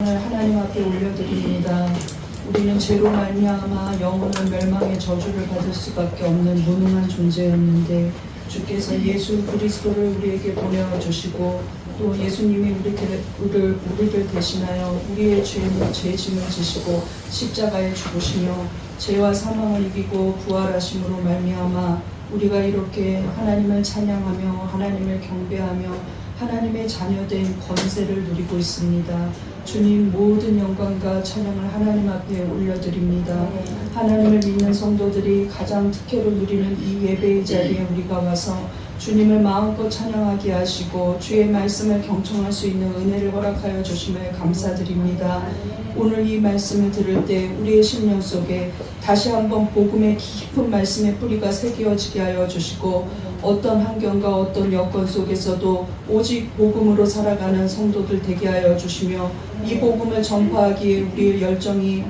찬양을 하나님 앞에 올려드립니다. 우리는 죄로 말미암아 영원한 멸망의 저주를 받을 수밖에 없는 무능한 존재였는데 주께서 예수 그리스도를 우리에게 보내주시고 또 예수님이 우리를 대신하여 우리의 죄짐을 지시고 십자가에 죽으시며 죄와 사망을 이기고 부활하심으로 말미암아 우리가 이렇게 하나님을 찬양하며 하나님을 경배하며 하나님의 자녀된 권세를 누리고 있습니다. 주님 모든 영광과 찬양을 하나님 앞에 올려드립니다. 하나님을 믿는 성도들이 가장 특혜로 누리는 이 예배의 자리에 우리가 와서 주님을 마음껏 찬양하게 하시고 주의 말씀을 경청할 수 있는 은혜를 허락하여 주심을 감사드립니다. 오늘 이 말씀을 들을 때 우리의 심령 속에 다시 한번 복음의 깊은 말씀의 뿌리가 새겨지게 하여 주시고 어떤 환경과 어떤 여건 속에서도 오직 복음으로 살아가는 성도들 되게 하여 주시며 이 복음을 전파하기에 우리의 열정이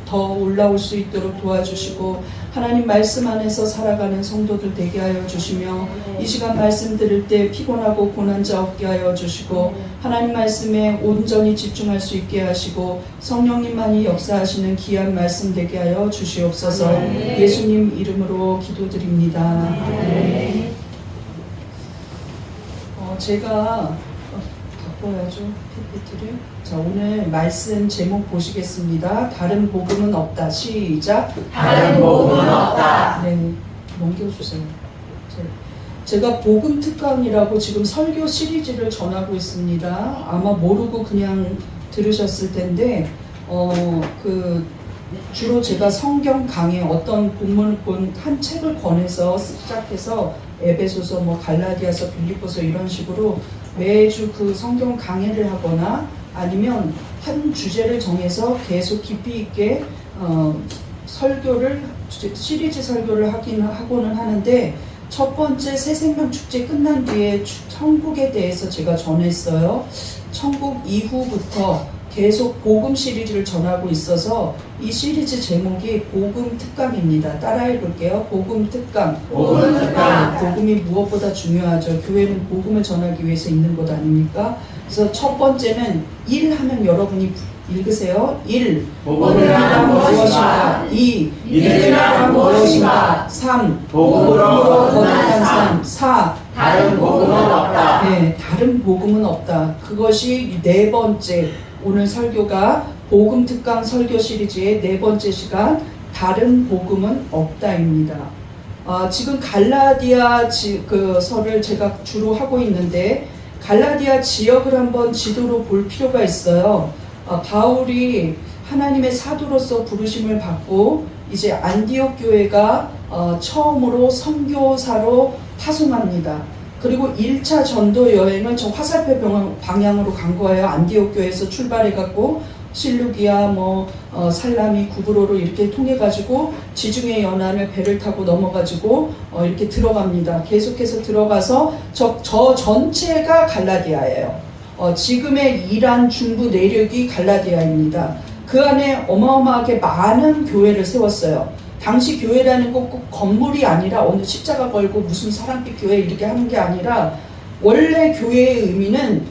더 올라올 수 있도록 도와주시고 하나님 말씀 안에서 살아가는 성도들 되게 하여 주시며 이 시간 말씀 들을 때 피곤하고 고난 자 없게 하여 주시고 하나님 말씀에 온전히 집중할 수 있게 하시고 성령님만이 역사하시는 귀한 말씀 되게 하여 주시옵소서. 예수님 이름으로 기도드립니다. 제가 바꿔야죠 PPT를. 자, 오늘 말씀 제목 보시겠습니다. 다른 복음은 없다. 시작. 다른 복음은 없다. 네, 넘겨주세요. 제가 복음 특강이라고 지금 설교 시리즈를 전하고 있습니다. 아마 모르고 그냥 들으셨을 텐데, 주로 제가 성경 강의 어떤 본문을 본 한 책을 권해서 시작해서 에베소서, 갈라디아서, 빌립보서 이런 식으로 매주 그 성경 강의를 하거나 아니면 한 주제를 정해서 계속 깊이 있게 시리즈 설교를 하고는 하는데 첫 번째 새생명 축제 끝난 뒤에 천국에 대해서 제가 전했어요. 천국 이후부터 계속 복음 시리즈를 전하고 있어서 이 시리즈 제목이 복음 특강입니다. 따라해 볼게요. 복음 특강. 복음 특강. 복음이 무엇보다 중요하죠. 교회는 복음을 전하기 위해서 있는 것 아닙니까? 그래서 첫 번째는 1 하면 여러분이 읽으세요. 1. 복음이란 무엇인가? 2. 믿음이란 무엇인가? 3. 복음으로 거듭난 삶. 4. 다른 복음은 없다. 네, 다른 복음은 없다. 그것이 네 번째. 오늘 설교가 복음 특강 설교 시리즈의 네 번째 시간, 다른 복음은 없다입니다. 지금 갈라디아 설을 제가 주로 하고 있는데 갈라디아 지역을 한번 지도로 볼 필요가 있어요. 바울이 하나님의 사도로서 부르심을 받고 이제 안디옥 교회가 처음으로 선교사로 파송합니다. 그리고 1차 전도 여행을 저 화살표 방향으로 간 거예요. 안디옥 교회에서 출발해갖고 실루기아, 살라미, 구브로로 이렇게 통해가지고 지중해 연안을 배를 타고 넘어가지고 이렇게 들어갑니다. 계속해서 들어가서 저 전체가 갈라디아예요. 지금의 이란 중부 내륙이 갈라디아입니다. 그 안에 어마어마하게 많은 교회를 세웠어요. 당시 교회라는 거 꼭 건물이 아니라 어느 십자가 걸고 무슨 사랑빛 교회 이렇게 하는 게 아니라 원래 교회의 의미는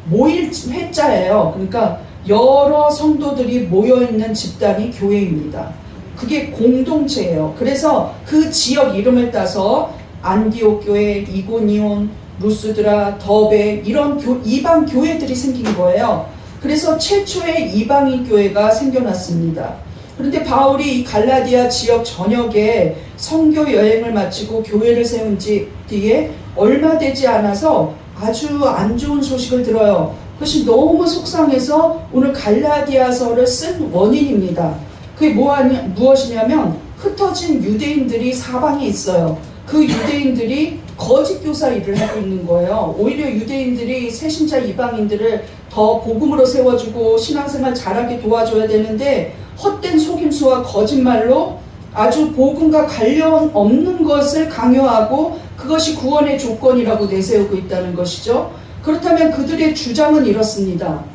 모일 회자예요. 그러니까 여러 성도들이 모여있는 집단이 교회입니다. 그게 공동체예요. 그래서 그 지역 이름을 따서 안디옥 교회, 이고니온, 루스드라, 더베 이런 이방 교회들이 생긴 거예요. 그래서 최초의 이방인 교회가 생겨났습니다. 그런데 바울이 이 갈라디아 지역 전역에 선교 여행을 마치고 교회를 세운 뒤에 얼마 되지 않아서 아주 안 좋은 소식을 들어요. 그것이 너무 속상해서 오늘 갈라디아서를 쓴 원인입니다. 그게 무엇이냐면 흩어진 유대인들이 사방에 있어요. 그 유대인들이 거짓 교사 일을 하고 있는 거예요. 오히려 유대인들이 새신자 이방인들을 더 복음으로 세워주고 신앙생활 잘하게 도와줘야 되는데 헛된 속임수와 거짓말로 아주 복음과 관련 없는 것을 강요하고 그것이 구원의 조건이라고 내세우고 있다는 것이죠. 그렇다면 그들의 주장은 이렇습니다.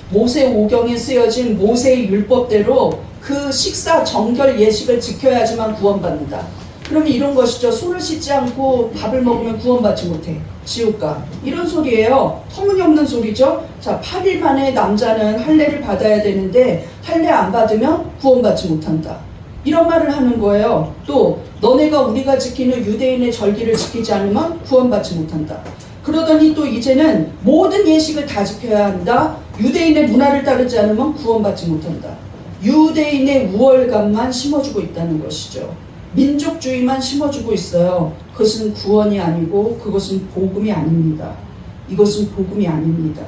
모세오경에 쓰여진 모세의 율법대로 그 식사 정결 예식을 지켜야지만 구원받는다. 그러면 이런 것이죠. 손을 씻지 않고 밥을 먹으면 구원받지 못해. 지옥 가. 이런 소리예요. 터무니없는 소리죠. 자, 8일 만에 남자는 할례를 받아야 되는데 할례 안 받으면 구원받지 못한다. 이런 말을 하는 거예요. 또 너네가 우리가 지키는 유대인의 절기를 지키지 않으면 구원받지 못한다. 그러더니 또 이제는 모든 예식을 다 지켜야 한다. 유대인의 문화를 따르지 않으면 구원받지 못한다. 유대인의 우월감만 심어주고 있다는 것이죠. 민족주의만 심어주고 있어요. 그것은 구원이 아니고 그것은 복음이 아닙니다. 이것은 복음이 아닙니다.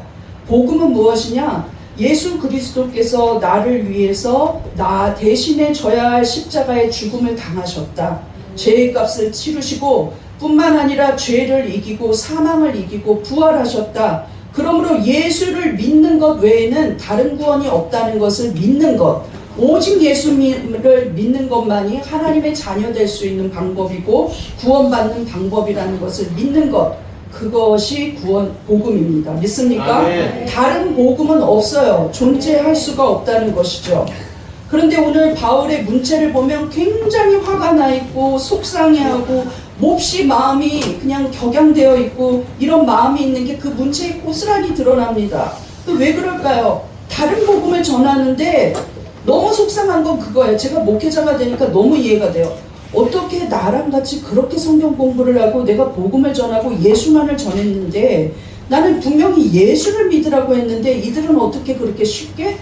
복음은 무엇이냐? 예수 그리스도께서 나를 위해서 나 대신에 져야 할 십자가의 죽음을 당하셨다. 죄의 값을 치르시고 뿐만 아니라 죄를 이기고 사망을 이기고 부활하셨다. 그러므로 예수를 믿는 것 외에는 다른 구원이 없다는 것을 믿는 것, 오직 예수를 믿는 것만이 하나님의 자녀 될 수 있는 방법이고 구원받는 방법이라는 것을 믿는 것, 그것이 구원 복음입니다. 믿습니까? 아멘. 다른 복음은 없어요. 존재할 수가 없다는 것이죠. 그런데 오늘 바울의 문체를 보면 굉장히 화가 나 있고 속상해하고 몹시 마음이 그냥 격양되어 있고 이런 마음이 있는 게 그 문체에 고스란히 드러납니다. 왜 그럴까요? 다른 복음을 전하는데 너무 속상한 건 그거예요. 제가 목회자가 되니까 너무 이해가 돼요. 어떻게 나랑 같이 그렇게 성경 공부를 하고 내가 복음을 전하고 예수만을 전했는데 나는 분명히 예수를 믿으라고 했는데 이들은 어떻게 그렇게 쉽게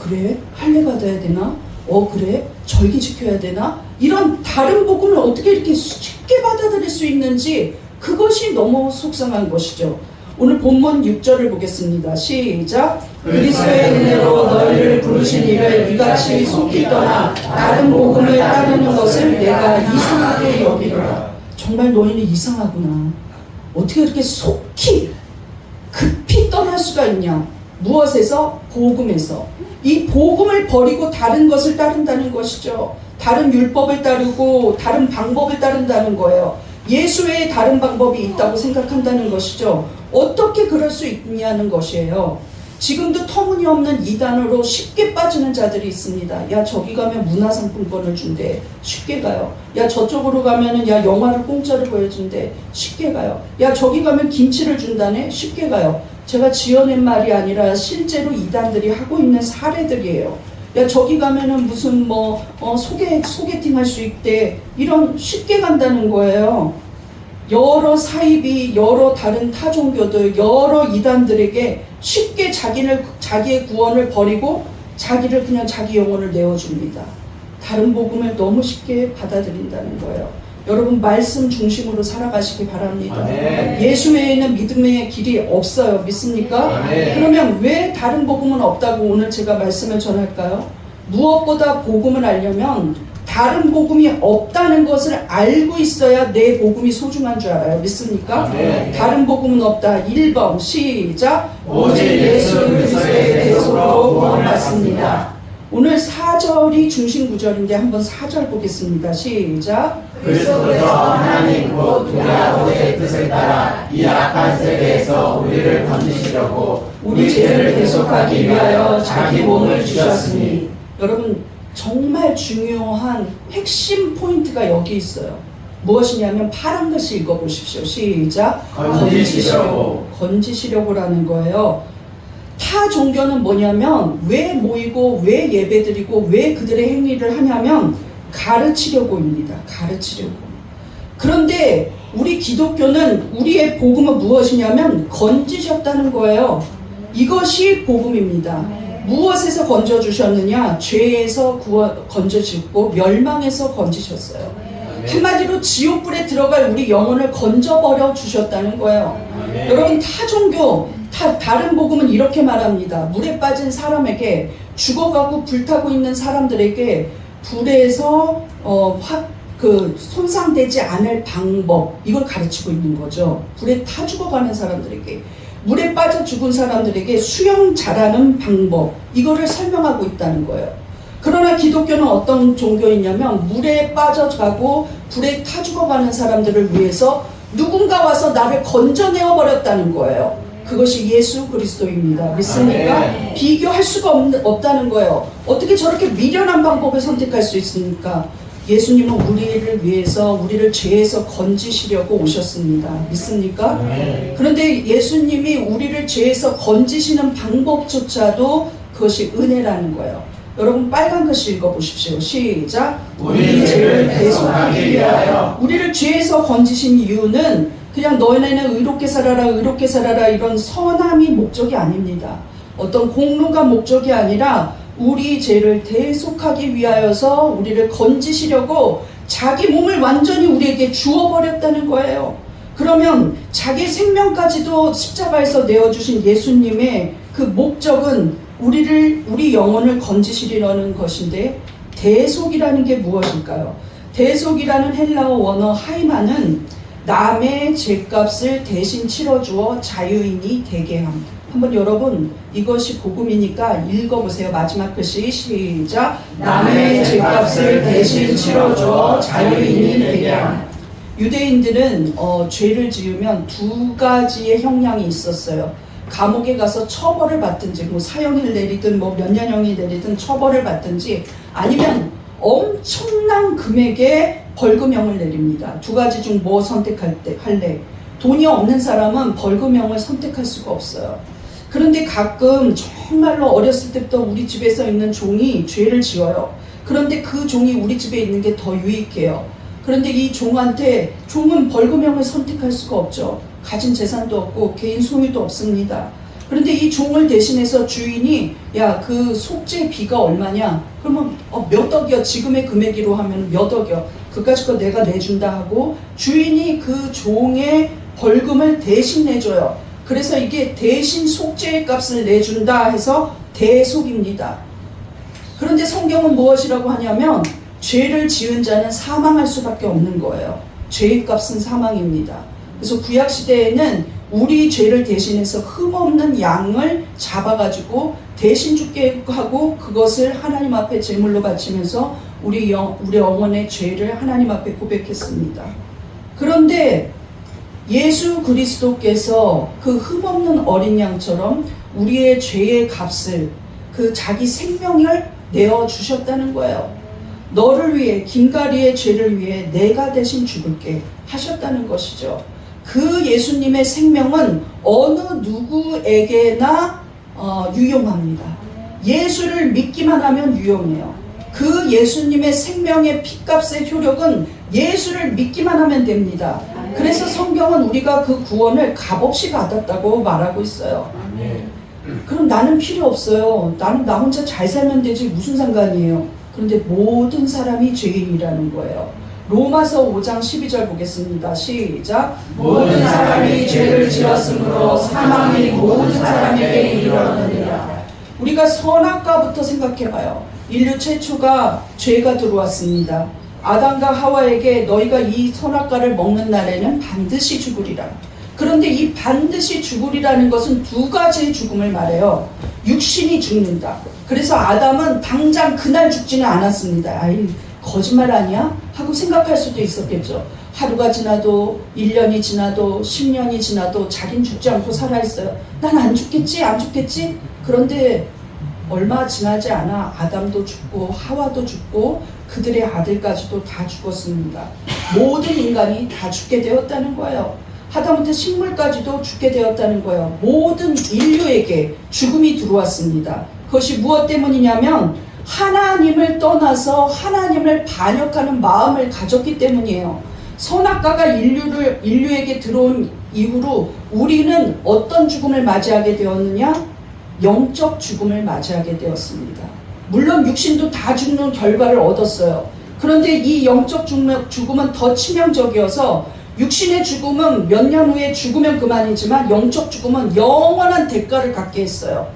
그래? 할례 받아야 되나? 그래? 절기 지켜야 되나? 이런 다른 복음을 어떻게 이렇게 쉽게 받아들일 수 있는지 그것이 너무 속상한 것이죠. 오늘 본문 6절을 보겠습니다. 시작. 그리스도의 은혜로 너희를 부르신 이를 이같이 속히 떠나 다른 복음을 따르는 것을 내가 이상하게 여기노라. 정말 너희는 이상하구나. 어떻게 그렇게 속히 급히 떠날 수가 있냐? 무엇에서? 복음에서. 이 복음을 버리고 다른 것을 따른다는 것이죠. 다른 율법을 따르고 다른 방법을 따른다는 거예요. 예수 외에 다른 방법이 있다고 생각한다는 것이죠. 어떻게 그럴 수 있냐는 것이에요. 지금도 터무니없는 이단으로 쉽게 빠지는 자들이 있습니다. 야, 저기 가면 문화상품권을 준대. 쉽게 가요. 야, 저쪽으로 가면은 야, 영화를 공짜로 보여준대. 쉽게 가요. 야, 저기 가면 김치를 준다네. 쉽게 가요. 제가 지어낸 말이 아니라 실제로 이단들이 하고 있는 사례들이에요. 야, 저기 가면은 무슨 소개팅 할 수 있대. 이런 쉽게 간다는 거예요. 여러 사이비, 여러 다른 타 종교들, 여러 이단들에게 쉽게 자기의 구원을 버리고 자기를 그냥 자기 영혼을 내어줍니다. 다른 복음을 너무 쉽게 받아들인다는 거예요. 여러분 말씀 중심으로 살아가시기 바랍니다. 아멘. 예수 외에는 믿음의 길이 없어요. 믿습니까? 아멘. 그러면 왜 다른 복음은 없다고 오늘 제가 말씀을 전할까요? 무엇보다 복음을 알려면 다른 복음이 없다는 것을 알고 있어야 내 복음이 소중한 줄 알아요. 믿습니까? 아멘. 다른 복음은 없다. 1번 시작. 오직 예수 그리스도의 대속으로 구원받습니다. 오늘 4절이 중심 구절인데 한번 4절 보겠습니다. 시작. 그리스도께서 하나님 곧 우리 아버지의 뜻을 따라 이 악한 세계에서 우리를 건지시려고 우리 죄를 대속하기 위하여 자기 몸을 주셨으니. 여러분 정말 중요한 핵심 포인트가 여기 있어요. 무엇이냐면 파란 글씨 읽어보십시오. 시작. 건지시려고라는 거예요. 타 종교는 뭐냐면 왜 모이고 왜 예배드리고 왜 그들의 행위를 하냐면 가르치려고입니다. 가르치려고. 그런데 우리 기독교는 우리의 복음은 무엇이냐면 건지셨다는 거예요. 이것이 복음입니다. 무엇에서 건져주셨느냐? 죄에서 건져주고 멸망에서 건지셨어요. 한마디로 지옥불에 들어갈 우리 영혼을 건져버려 주셨다는 거예요. 여러분 타 종교, 다른 복음은 이렇게 말합니다. 물에 빠진 사람에게 죽어가고 불타고 있는 사람들에게 불에서 손상되지 않을 방법, 이걸 가르치고 있는 거죠. 불에 타 죽어가는 사람들에게, 물에 빠져 죽은 사람들에게 수영 잘하는 방법, 이거를 설명하고 있다는 거예요. 그러나 기독교는 어떤 종교이냐면 물에 빠져가고 불에 타 죽어가는 사람들을 위해서 누군가 와서 나를 건져내어 버렸다는 거예요. 그것이 예수 그리스도입니다. 믿습니까? 아멘. 비교할 수가 없다는 거예요. 어떻게 저렇게 미련한 방법을 선택할 수 있습니까? 예수님은 우리를 위해서 우리를 죄에서 건지시려고 오셨습니다. 믿습니까? 그런데 예수님이 우리를 죄에서 건지시는 방법조차도 그것이 은혜라는 거예요. 여러분 빨간 글씨 읽어보십시오. 시작. 우리 죄를 대속하기 위하여. 우리를 죄에서 건지신 이유는 그냥 너네는 의롭게 살아라 의롭게 살아라 이런 선함이 목적이 아닙니다. 어떤 공로가 목적이 아니라 우리 죄를 대속하기 위하여서 우리를 건지시려고 자기 몸을 완전히 우리에게 주어버렸다는 거예요. 그러면 자기 생명까지도 십자가에서 내어주신 예수님의 그 목적은 우리 영혼을 건지시려는 것인데, 대속이라는 게 무엇일까요? 대속이라는 헬라어 원어 하이마는 남의 죄값을 대신 치러주어 자유인이 되게 함. 한번 여러분 이것이 복음이니까 읽어보세요. 마지막 글씨 시작. 남의 죄값을 대신 치러주어 자유인이 되게 함. 유대인들은 죄를 지으면 두 가지의 형량이 있었어요. 감옥에 가서 처벌을 받든지 뭐 사형을 내리든 뭐 몇 년형이 내리든 처벌을 받든지, 아니면 엄청난 금액의 벌금형을 내립니다. 두 가지 중 뭐 할래? 돈이 없는 사람은 벌금형을 선택할 수가 없어요. 그런데 가끔 정말로 어렸을 때부터 우리 집에서 있는 종이 죄를 지어요. 그런데 그 종이 우리 집에 있는 게 더 유익해요. 그런데 이 종은 벌금형을 선택할 수가 없죠. 가진 재산도 없고 개인 소유도 없습니다. 그런데 이 종을 대신해서 주인이 야, 그 속죄비가 얼마냐? 그러면 몇 억이요? 지금의 금액으로 하면 몇 억이요? 그까짓 거 내가 내준다 하고 주인이 그 종의 벌금을 대신 내줘요. 그래서 이게 대신 속죄의 값을 내준다 해서 대속입니다. 그런데 성경은 무엇이라고 하냐면 죄를 지은 자는 사망할 수밖에 없는 거예요. 죄의 값은 사망입니다. 그래서 구약시대에는 우리 죄를 대신해서 흠없는 양을 잡아가지고 대신 죽게 하고 그것을 하나님 앞에 제물로 바치면서 우리 영혼의 죄를 하나님 앞에 고백했습니다. 그런데 예수 그리스도께서 그 흠없는 어린 양처럼 우리의 죄의 값을, 그 자기 생명을 내어주셨다는 거예요. 너를 위해, 김가리의 죄를 위해 내가 대신 죽을게 하셨다는 것이죠. 그 예수님의 생명은 어느 누구에게나 유용합니다. 예수를 믿기만 하면 유용해요. 그 예수님의 생명의 피값의 효력은 예수를 믿기만 하면 됩니다. 그래서 성경은 우리가 그 구원을 값없이 받았다고 말하고 있어요. 그럼 나는 필요 없어요. 나는 나 혼자 잘 살면 되지 무슨 상관이에요. 그런데 모든 사람이 죄인이라는 거예요. 로마서 5장 12절 보겠습니다. 시작. 모든 사람이 죄를 지었으므로 사망이 모든 사람에게 이르렀느니라. 우리가 선악과부터 생각해봐요. 인류 최초가 죄가 들어왔습니다. 아담과 하와에게 너희가 이 선악과를 먹는 날에는 반드시 죽으리라. 그런데 이 반드시 죽으리라는 것은 두 가지의 죽음을 말해요. 육신이 죽는다. 그래서 아담은 당장 그날 죽지는 않았습니다. 아이, 거짓말 아니야? 하고 생각할 수도 있었겠죠. 하루가 지나도 1년이 지나도 10년이 지나도 자긴 죽지 않고 살아있어요. 난 안 죽겠지? 안 죽겠지? 그런데 얼마 지나지 않아 아담도 죽고 하와도 죽고 그들의 아들까지도 다 죽었습니다. 모든 인간이 다 죽게 되었다는 거예요. 하다못해 식물까지도 죽게 되었다는 거예요. 모든 인류에게 죽음이 들어왔습니다. 그것이 무엇 때문이냐면 하나님을 떠나서 하나님을 반역하는 마음을 가졌기 때문이에요. 선악과가 인류에게 들어온 이후로 우리는 어떤 죽음을 맞이하게 되었느냐? 영적 죽음을 맞이하게 되었습니다. 물론 육신도 다 죽는 결과를 얻었어요. 그런데 이 영적 죽음은 더 치명적이어서 육신의 죽음은 몇 년 후에 죽으면 그만이지만 영적 죽음은 영원한 대가를 갖게 했어요.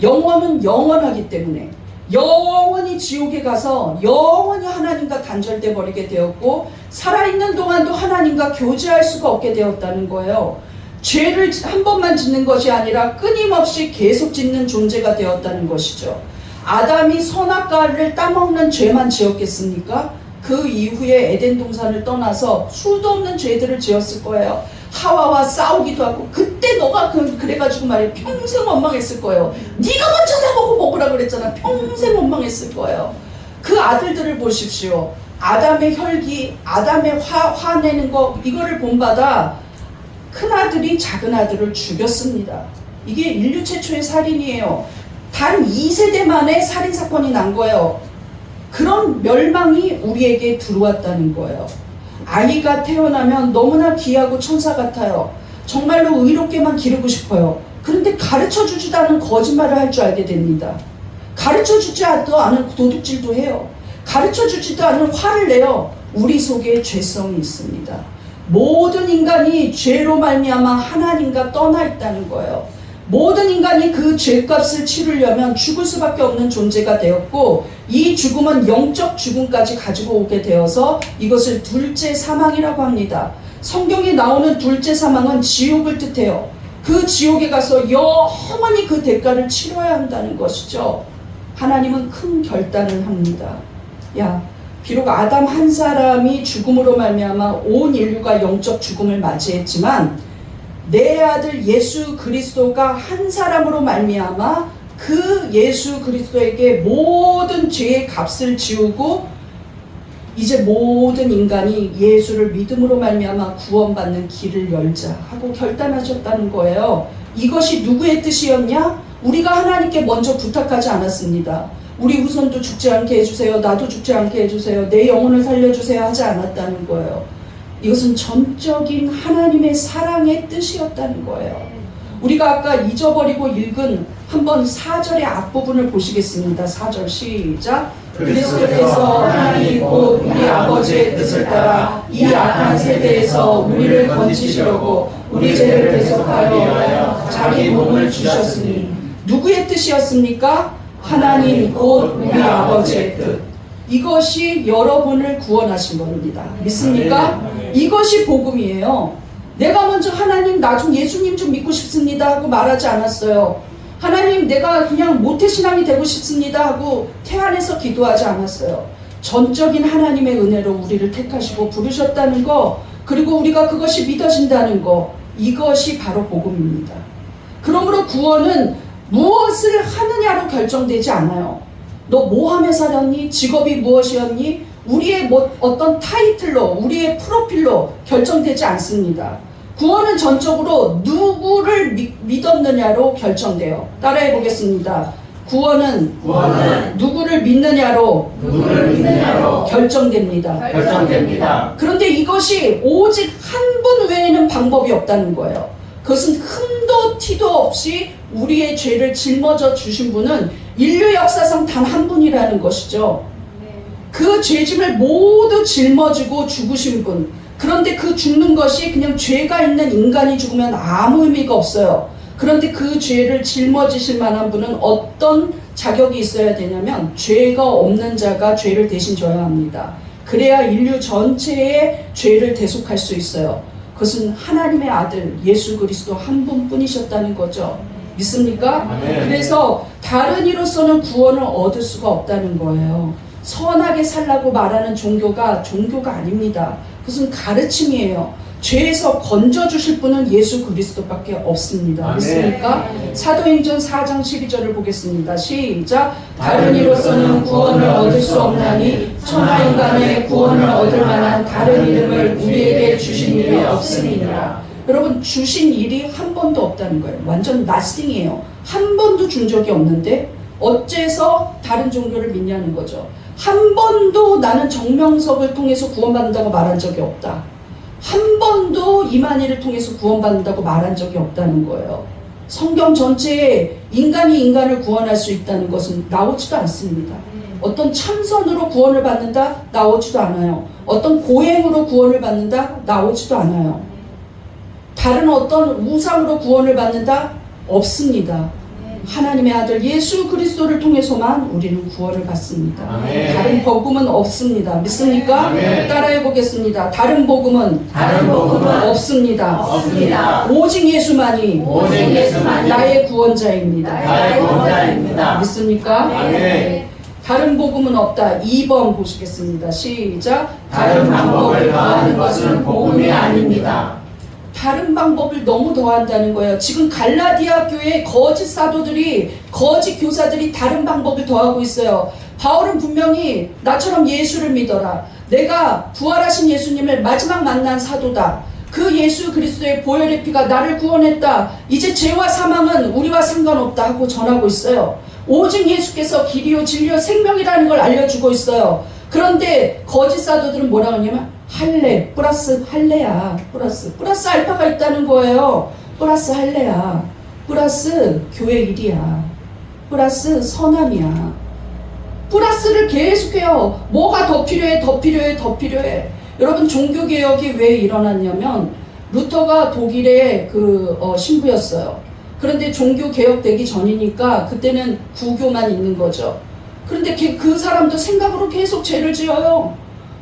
영원은 영원하기 때문에 영원히 지옥에 가서 영원히 하나님과 단절돼 버리게 되었고 살아있는 동안도 하나님과 교제할 수가 없게 되었다는 거예요. 죄를 한 번만 짓는 것이 아니라 끊임없이 계속 짓는 존재가 되었다는 것이죠. 아담이 선악과를 따먹는 죄만 지었겠습니까? 그 이후에 에덴 동산을 떠나서 수도 없는 죄들을 지었을 거예요. 하와와 싸우기도 하고 그때 너가 그래가지고 말이야 평생 원망했을 거예요. 네가 먼저 나보고 먹으라 그랬잖아. 평생 원망했을 거예요. 그 아들들을 보십시오. 아담의 혈기, 아담의 화내는 거, 이거를 본받아 큰아들이 작은아들을 죽였습니다. 이게 인류 최초의 살인이에요. 단 2세대 만에 살인사건이 난 거예요. 그런 멸망이 우리에게 들어왔다는 거예요. 아이가 태어나면 너무나 귀하고 천사 같아요. 정말로 의롭게만 기르고 싶어요. 그런데 가르쳐주지도 않은 거짓말을 할 줄 알게 됩니다. 가르쳐주지도 않은 도둑질도 해요. 가르쳐주지도 않은 화를 내요. 우리 속에 죄성이 있습니다. 모든 인간이 죄로 말미암아 하나님과 떠나 있다는 거예요. 모든 인간이 그 죄값을 치르려면 죽을 수밖에 없는 존재가 되었고, 이 죽음은 영적 죽음까지 가지고 오게 되어서 이것을 둘째 사망이라고 합니다. 성경에 나오는 둘째 사망은 지옥을 뜻해요. 그 지옥에 가서 영원히 그 대가를 치러야 한다는 것이죠. 하나님은 큰 결단을 합니다. 야, 비록 아담 한 사람이 죽음으로 말미암아 온 인류가 영적 죽음을 맞이했지만 내 아들 예수 그리스도가 한 사람으로 말미암아 그 예수 그리스도에게 모든 죄의 값을 지우고 이제 모든 인간이 예수를 믿음으로 말미암아 구원받는 길을 열자 하고 결단하셨다는 거예요. 이것이 누구의 뜻이었냐? 우리가 하나님께 먼저 부탁하지 않았습니다. 우리 후손도 죽지 않게 해주세요. 나도 죽지 않게 해주세요. 내 영혼을 살려주세요 하지 않았다는 거예요. 이것은 전적인 하나님의 사랑의 뜻이었다는 거예요. 우리가 아까 잊어버리고 읽은 한번 4절의 앞부분을 보시겠습니다. 4절 시작. 그리스도께서 하나님 곧 우리 아버지의 뜻을 따라 이 악한 세대에서 우리를 건지시려고 우리 죄를 대속하기 위하여 자기 몸을 주셨으니. 누구의 뜻이었습니까? 하나님 곧 우리 아버지의 뜻. 이것이 여러분을 구원하신 겁니다. 믿습니까? 이것이 복음이에요. 내가 먼저 하나님 나 좀 예수님 좀 믿고 싶습니다 하고 말하지 않았어요. 하나님 내가 그냥 모태신앙이 되고 싶습니다 하고 태안에서 기도하지 않았어요. 전적인 하나님의 은혜로 우리를 택하시고 부르셨다는 거, 그리고 우리가 그것이 믿어진다는 거, 이것이 바로 복음입니다. 그러므로 구원은 무엇을 하느냐로 결정되지 않아요. 너 뭐 하며 살았니? 직업이 무엇이었니? 우리의 어떤 타이틀로, 우리의 프로필로 결정되지 않습니다. 구원은 전적으로 누구를 믿었느냐로 결정돼요. 따라해 보겠습니다. 구원은 누구를 믿느냐로 결정됩니다. 그런데 이것이 오직 한 분 외에는 방법이 없다는 거예요. 그것은 흠도 티도 없이 우리의 죄를 짊어져 주신 분은 인류 역사상 단 한 분이라는 것이죠. 그 죄짐을 모두 짊어지고 죽으신 분. 그런데 그 죽는 것이 그냥 죄가 있는 인간이 죽으면 아무 의미가 없어요. 그런데 그 죄를 짊어지실 만한 분은 어떤 자격이 있어야 되냐면 죄가 없는 자가 죄를 대신 져야 합니다. 그래야 인류 전체의 죄를 대속할 수 있어요. 그것은 하나님의 아들 예수 그리스도 한 분뿐이셨다는 거죠. 믿습니까? 그래서 다른 이로서는 구원을 얻을 수가 없다는 거예요. 선하게 살라고 말하는 종교가 아닙니다. 그것은 가르침이에요. 죄에서 건져주실 분은 예수 그리스도밖에 없습니다. 믿습니까? 사도행전 4장 12절을 보겠습니다. 시작. 다른 이로서는 구원을 얻을 수 없나니 천하인간의 구원을 얻을 만한 다른 이름을 우리에게 주신 일이 없음이니라. 여러분, 주신 일이 한 번도 없다는 거예요. 완전 nothing이에요. 한 번도 준 적이 없는데 어째서 다른 종교를 믿냐는 거죠. 한 번도 나는 정명석을 통해서 구원받는다고 말한 적이 없다. 한 번도 이만희를 통해서 구원받는다고 말한 적이 없다는 거예요. 성경 전체에 인간이 인간을 구원할 수 있다는 것은 나오지도 않습니다. 어떤 참선으로 구원을 받는다? 나오지도 않아요. 어떤 고행으로 구원을 받는다? 나오지도 않아요. 다른 어떤 우상으로 구원을 받는다? 없습니다. 하나님의 아들 예수 그리스도를 통해서만 우리는 구원을 받습니다. 아멘. 다른 복음은 없습니다. 믿습니까? 아멘. 따라해 보겠습니다. 다른 복음은 없습니다. 오직 예수만이 나의 구원자입니다. 믿습니까? 아멘. 다른 복음은 없다. 2번 보시겠습니다. 시작. 다른 방법을 더하는 것은 복음이 아닙니다. 다른 방법을 너무 더한다는 거예요. 지금 갈라디아 교회 거짓 사도들이, 거짓 교사들이 다른 방법을 더하고 있어요. 바울은 분명히 나처럼 예수를 믿어라, 내가 부활하신 예수님을 마지막 만난 사도다. 그 예수 그리스도의 보혈의 피가 나를 구원했다. 이제 죄와 사망은 우리와 상관없다 하고 전하고 있어요. 오직 예수께서 길이요 진리요 생명이라는 걸 알려주고 있어요. 그런데 거짓 사도들은 뭐라고 하냐면 할례 플러스 할례야. 플러스 알파가 있다는 거예요. 플러스 할례야. 플러스 교회 일이야. 플러스 선함이야. 플러스를 계속해요. 뭐가 더 필요해, 더 필요해, 더 필요해. 여러분, 종교개혁이 왜 일어났냐면 루터가 독일의 신부였어요. 그런데 종교개혁되기 전이니까 그때는 구교만 있는 거죠. 그런데 그 사람도 생각으로 계속 죄를 지어요.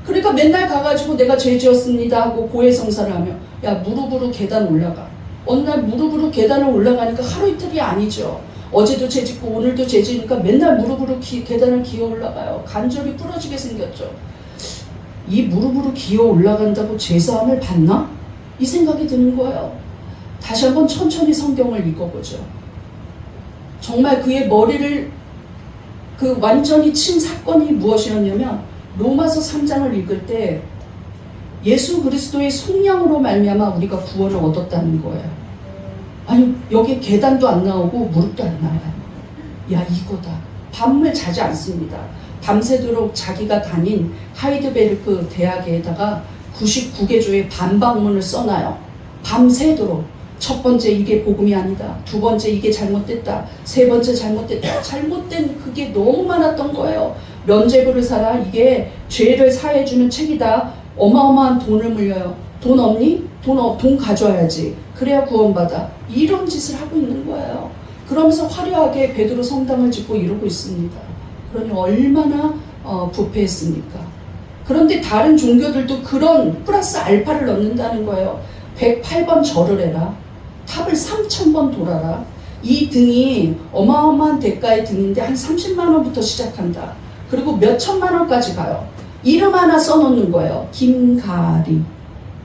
그러니까 맨날 가가지고 내가 죄 지었습니다 하고 고해성사를 하며, 야, 무릎으로 계단 올라가. 어느 날 무릎으로 계단을 올라가니까 하루 이틀이 아니죠. 어제도 죄 짓고 오늘도 죄 지니까 맨날 무릎으로 계단을 기어 올라가요. 관절이 부러지게 생겼죠. 이 무릎으로 기어 올라간다고 죄사함을 받나? 이 생각이 드는 거예요. 다시 한번 천천히 성경을 읽어보죠. 정말 그의 머리를 완전히 친 사건이 무엇이었냐면 로마서 3장을 읽을 때 예수 그리스도의 속량으로 말미암아 우리가 구원을 얻었다는 거예요. 아니, 여기 계단도 안 나오고 무릎도 안 나와요. 야, 이거다. 밤을 자지 않습니다. 밤새도록 자기가 다닌 하이드베르크 대학에다가 99개조의 반박문을 써놔요. 밤새도록. 첫 번째, 이게 복음이 아니다. 두 번째, 이게 잘못됐다. 세 번째, 잘못됐다. 잘못된 그게 너무 많았던 거예요. 면죄부를 사라. 이게 죄를 사해주는 책이다. 어마어마한 돈을 물려요. 돈 없니? 돈 가져와야지. 그래야 구원받아. 이런 짓을 하고 있는 거예요. 그러면서 화려하게 베드로 성당을 짓고 이러고 있습니다. 그러니 얼마나 부패했습니까? 그런데 다른 종교들도 그런 플러스 알파를 넣는다는 거예요. 108번 절을 해라. 탑을 3000번 돌아라. 이 등이 어마어마한 대가의 등인데 한 30만 원부터 시작한다. 그리고 몇 천만 원까지 가요. 이름 하나 써놓는 거예요. 김가리.